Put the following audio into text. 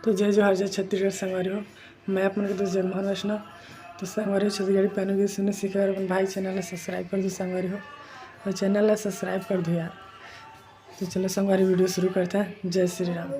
तो जय जोहार जय छत्तीसगढ़ संगवारी हो। मैं अपन के दोस्त जगमोहन वैष्णव। तो संगवारी हो छत्तीसगढ़ी पहन के सुने सीखे और अपन भाई चैनल ला सब्सक्राइब कर दो संगवारी हो, और चैनल ला सब्सक्राइब कर दो यार। तो चलो संगवारी वीडियो शुरू करते हैं। जय श्री राम।